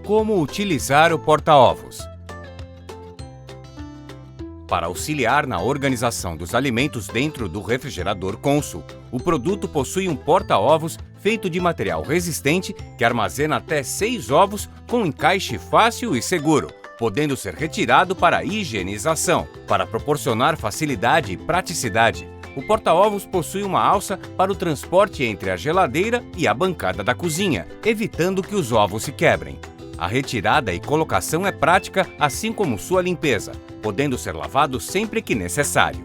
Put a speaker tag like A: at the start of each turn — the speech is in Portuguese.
A: Como utilizar o porta-ovos? Para auxiliar na organização dos alimentos dentro do refrigerador Consul, o produto possui um porta-ovos feito de material resistente que armazena até 6 ovos com encaixe fácil e seguro, podendo ser retirado para higienização. Para proporcionar facilidade e praticidade, o porta-ovos possui uma alça para o transporte entre a geladeira e a bancada da cozinha, evitando que os ovos se quebrem. A retirada e colocação é prática, assim como sua limpeza, podendo ser lavado sempre que necessário.